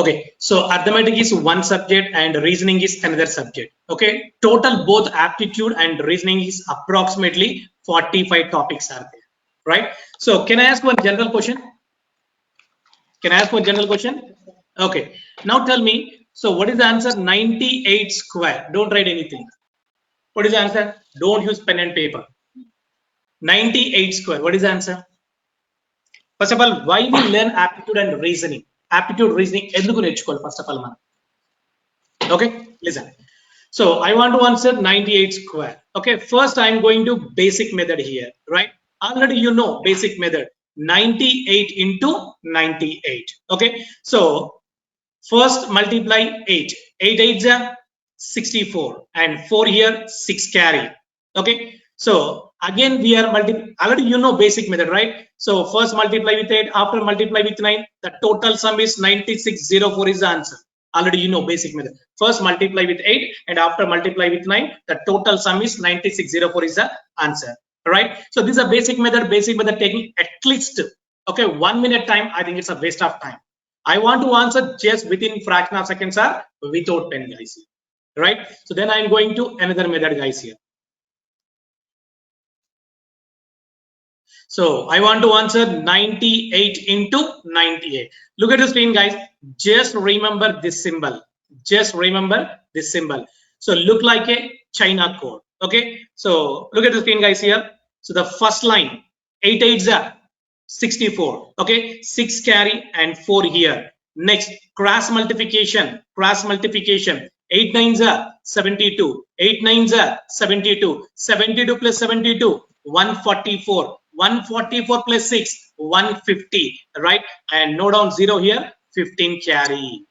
Okay, so arithmetic is one subject and reasoning is another subject. Okay, total both aptitude and reasoning is approximately 45 topics are there, right? So can I ask one general question? Can I ask one general question? Okay, now tell me, so what is the answer? 98 square. Don't write anything. What is the answer? Don't use pen and paper. 98 square. What is the answer? First of all, why we learn aptitude and reasoning? Aptitude reasoning ఎందుకు నేర్చుకోవాలి first of all మనం. Okay, listen. So I want to answer 98 square. Okay, first I'm going to basic method here, right? Already you know basic method 98 into 98. Okay, so first multiply 8. 8 8s are 64 and 4 here 6 carry. Okay, so again we are already you know basic method, right? So first multiply with 8, after multiply with 9, the total sum is 9604 is the answer. Already you know basic method. First multiply with 8 and after multiply with 9, the total sum is 9604 is the answer. Right? So this is a basic method. Basic method taking at least 1 minute time. I think it's a waste of time. I want to answer just within fraction of seconds or without pen, guys. Right? So then I'm going to another method, guys, here. So I want to answer 98 into 98. Look at the screen, guys. Just remember this symbol. Just remember this symbol. So look like a China code. Okay. So look at the screen, guys, here. So the first line, 8 8s are 64. Okay. 6 carry and 4 here. Next, cross multiplication. Cross multiplication. 8 9s are 72. 8 9s are 72. 72 plus 72, 144. 144 plus 6, 150, right? And note down 0 here, 15 carry,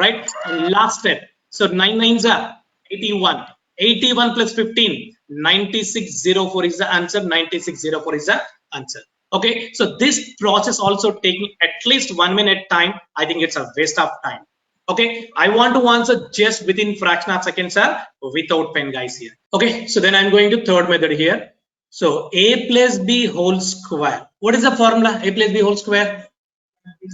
right? And last step. So 9 9s are 81. 81 plus 15, 9604 is the answer. 9604 is the answer. Okay, so this process also taking at least 1 minute time. I think it's a waste of time. Okay, I want to answer just within fraction of seconds, sir, without pen, guys, here. Okay, so then I'm going to third method here. So a plus b whole square. What is the formula? A plus b whole square?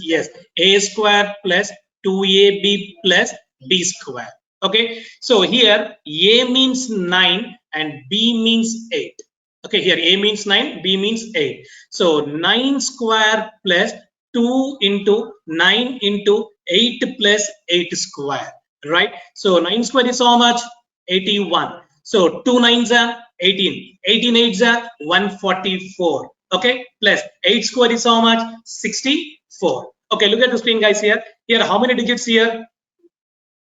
Yes, a square plus 2ab plus b square. Okay, so here a means 9 and b means 8. Okay, here a means 9, b means 8. So 9 square plus 2 into 9 into 8 plus 8 square, right? So 9 square is how much? 81. So 2 9s are 18. 18 8s are 144. Okay, plus 8 square is how much? 64. Okay, look at the screen, guys, here. Here, how many digits here?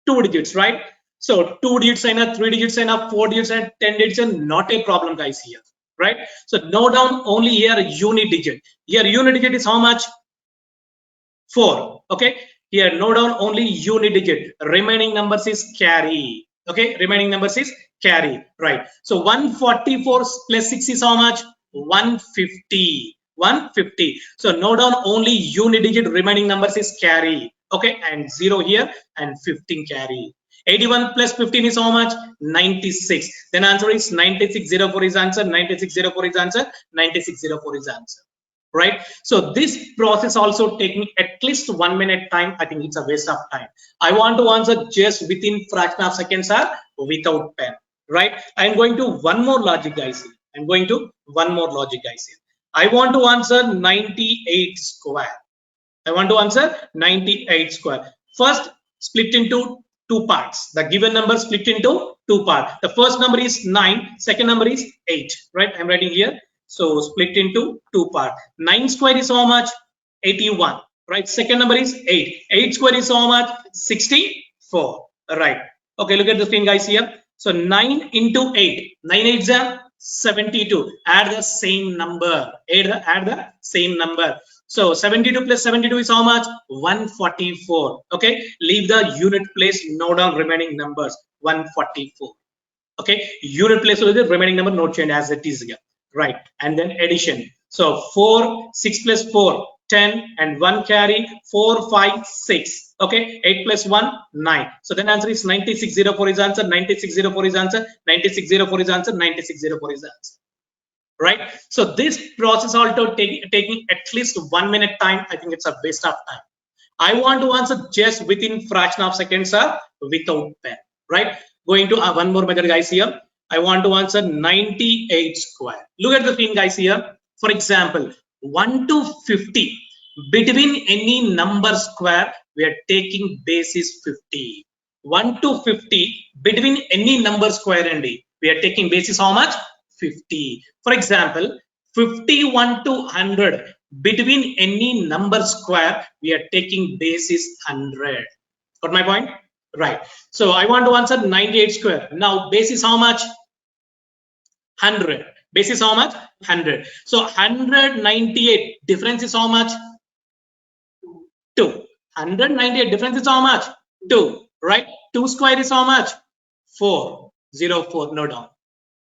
2 digits, right? So 2 digits and 3 digits and 4 digits and 10 digits and not a problem, guys, here, right? So note down only here unit digit. Here unit digit is how much? 4. Okay, here note down only unit digit. Remaining numbers is carry. Okay, remaining numbers is carry, right? So 144 plus 6 is how much? 150. 150. So note down only unit digit. Remaining numbers is carry. Okay, and 0 here and 15 carry. 81 plus 15 is how much? 96. Then answer is 9604 is answer. 9604 is answer. 9604 is answer. Right? So this process also taking at least 1 minute time. I think it's a waste of time. I want to answer just within fraction of seconds or without pen. Right? I'm going to one more logic, guys. I'm going to one more logic, guys. I want to answer 98 square. I want to answer 98 square. First, split into two parts. The given number split into two parts. The first number is 9. Second number is 8. Right? I'm writing here. So split into two parts. 9 square is how much? 81. Right? Second number is 8. 8 square is how much? 64. Right. Okay, look at the screen, guys, here. So 9 into 8. 9 8s are 72. Add the same number. Add the same number. So 72 plus 72 is how much? 144. Okay, leave the unit place. Note down remaining numbers. 144. Okay, unit place with the remaining number, note change as it is here. Right, and then addition. So 4, 6 plus 4, 10 and 1 carry, 4, 5, 6. Okay, 8 plus 1, 9. So then answer is 9604 is answer. 9604 is answer. 9604 is answer. 9604 is answer. Right? So this process also taking at least 1 minute time. I think it's a waste of time. I want to answer just within fraction of seconds or without pen, right? Going to one more method, guys. Here I want to answer 98 square. Look at the screen, guys. Here, for example, 1 to 50, between any number square we are taking base is 50. 1 to 50, between any number square and we are taking base is how much? 50. For example, 51 to 100, between any number square we are taking base is 100. Got my point? Right. So I want to answer 98 square. Now base is how much? 100. Base is how much? 100. So 198 difference is how much? 2. 198 difference is how much? 2. Right? 2 square is how much? 404. No down.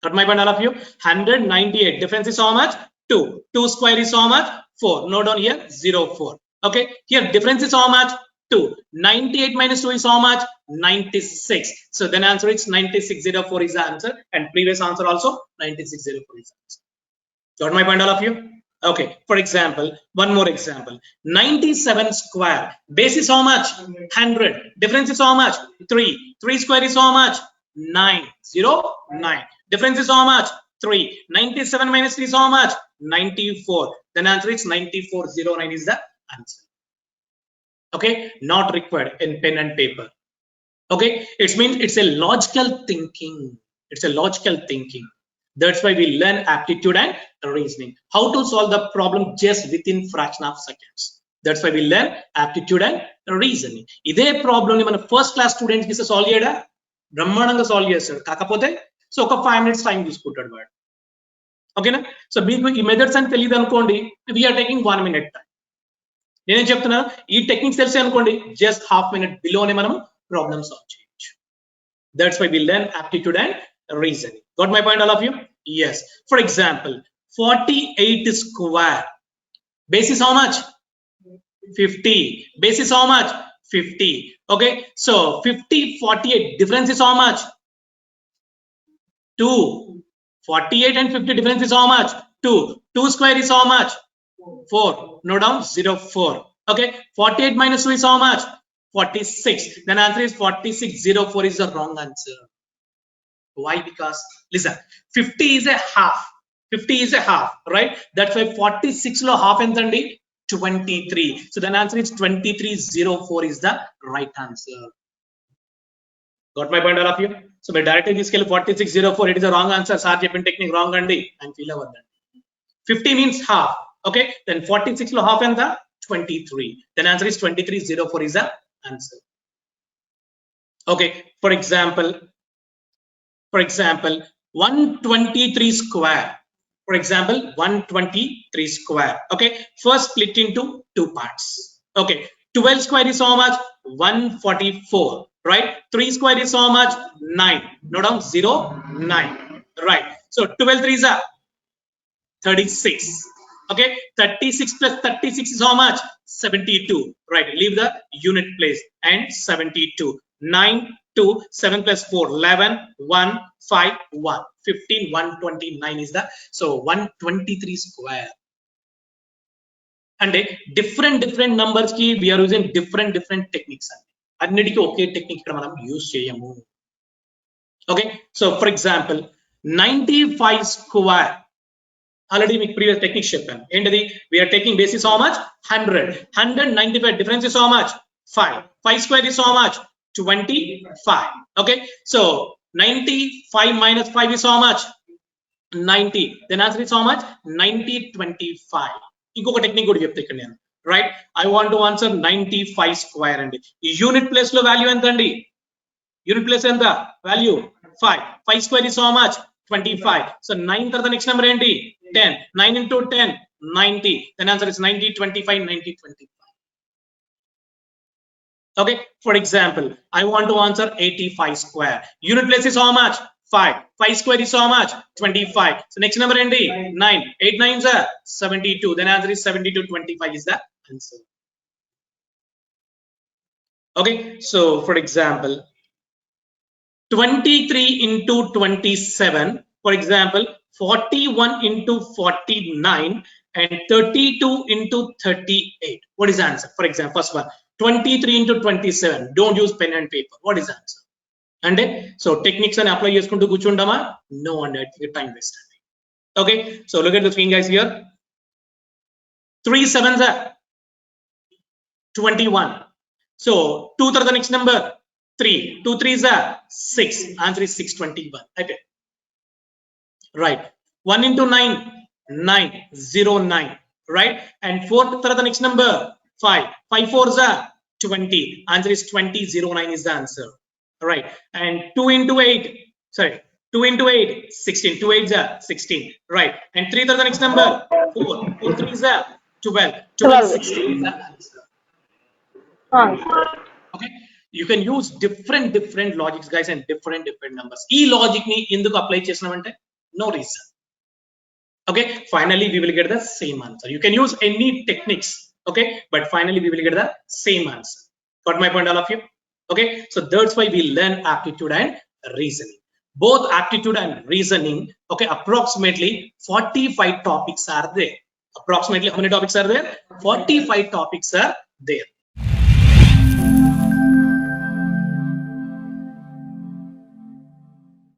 Got my point, all of you? 198 difference is how much? 2. 2 square is how much? 4. Note down here 04. Okay, here difference is how much? 2. 98 minus 2 is how much? 96. So then answer is 9604 is the answer, and previous answer also 9604 is the answer. Got my point, all of you? Okay, for example, one more example. 97 square. Base is how much? 100. Difference is how much? 3. 3 square is how much? 909. Difference is how much? 3. 97 minus 3 is how much? 94. Then answer is 9409 is the answer. Okay, not required in pen and paper. Okay, it means it's a logical thinking. It's a logical thinking. That's why we learn aptitude and reasoning. How to solve the problem just within fraction of seconds. That's why we learn aptitude and reasoning. Ide problem ni mana first class students ki solve cheyada brahmananga solve chestadu kakapothe so oka 5 minutes time తీసుకుంటాడు వాడు. ఓకేనా? So మీకు ఈ methods అని తెలియదు అనుకోండి, we are taking 1 minute time. నేనేం చెప్తున్నా, ఈ టెక్నిక్స్ తెలిసి అనుకోండి జస్ట్ హాఫ్ మినిట్ బిలోనే మనం ప్రాబ్లమ్ సాల్వ్ చేయొచ్చు. That's why we learn aptitude and reasoning. Got my point, all of you? Yes. For example, 48 square. Base is how much? 50. Base is how much? 50. Okay, so 50 48 difference is how much? 2. 48 and 50 difference is how much? 2. 2 square is how much? 4. No down 04. Okay, 48 minus 2 is how much? 46. Then answer is 4604 is the wrong answer. Why? Because listen, 50 is a half. 50 is a half, right? That's why 46 lo half entandi 23. So then answer is 2304 is the right answer. Got my point, all of you? So by directly this scale 4604, it is the wrong answer. Sir cheppin technique wrong andi and feel over that. 50 means half. Okay, then 46 lo half enta 23. Then answer is 2304 is the answer. Okay, for example 123 square. For example, 123 square. Okay, first split into two parts. Okay, 12 square is how much? 144. Right? 3 square is how much? 9. Note down 09. Right? So 12 3s are 36. Okay, 36 plus 36 is how much? 72. Right? Leave the unit place and 72. 9 2 7 plus 4 11 1 5 1 15 129 is the, so 123 square. And different numbers ki we are using different techniques. Annitiki oke technique ikkada manam use cheyamu. Okay, so for example 95 square. Already మీకు previous technique చెప్పాను. ఏంటిది? We are taking basis how much? 100. 195 difference is how much? 5. 5 square is how much? 25. Okay, so 95 minus 5 is how much? 90. Then answer is how much? 90 25. ఇంకొక technique కూడా చెప్తా ఇక్కడ నేను. Right, I want to answer 95 square అండి. ఈ unit place లో value ఎంత అండి? యూనిట్ ప్లేస్ ఎంత? Value 5. 5 square is how much? 25. So 9 తర్వాత నెక్స్ట్ నెంబర్ ఏంటి? 10. 9 into 10 90. Then answer is 90 25 90 25. Okay, for example, I want to answer 85 square. Unit place is how much? 5. 5 square is how much? 25. So next number enti 9. 8 9s are 72. Then answer is 72 25 is the answer. Okay, so for example 23 into 27. For example 41 into 49 and 32 into 38. What is the answer? For example, first one 23 into 27. Don't use pen and paper. What is the answer? అంటే so techniques అని apply చేసుకుంటూ కూర్చుంటామా? No అండి, time waste అండి. Okay, so look at the screen guys here. 3 7s are 21. So 2 to the next number 3. 2 3s are 6. Answer is 621. Okay, right. 1 into 9 9 0 9, right? And 4 to the next number 5. 5 4s are 20. Answer is 2009 is the answer. Right. And 2 into 8, sorry, 2 into 8 16. 2 8s are 16, right? And 3 to the next number 4. 4 3s are 12. 12 16 is the answer. Okay, you can use different logics guys and different numbers. E logic ni enduku apply chesinamante? No reason. Okay, finally we will get the same answer. You can use any techniques, okay, but finally we will get the same answer. Got my point, all of you? Okay, so that's why we learn aptitude and reasoning. Both aptitude and reasoning, okay, approximately 45 topics are there. Approximately how many topics are there? 45 topics are there.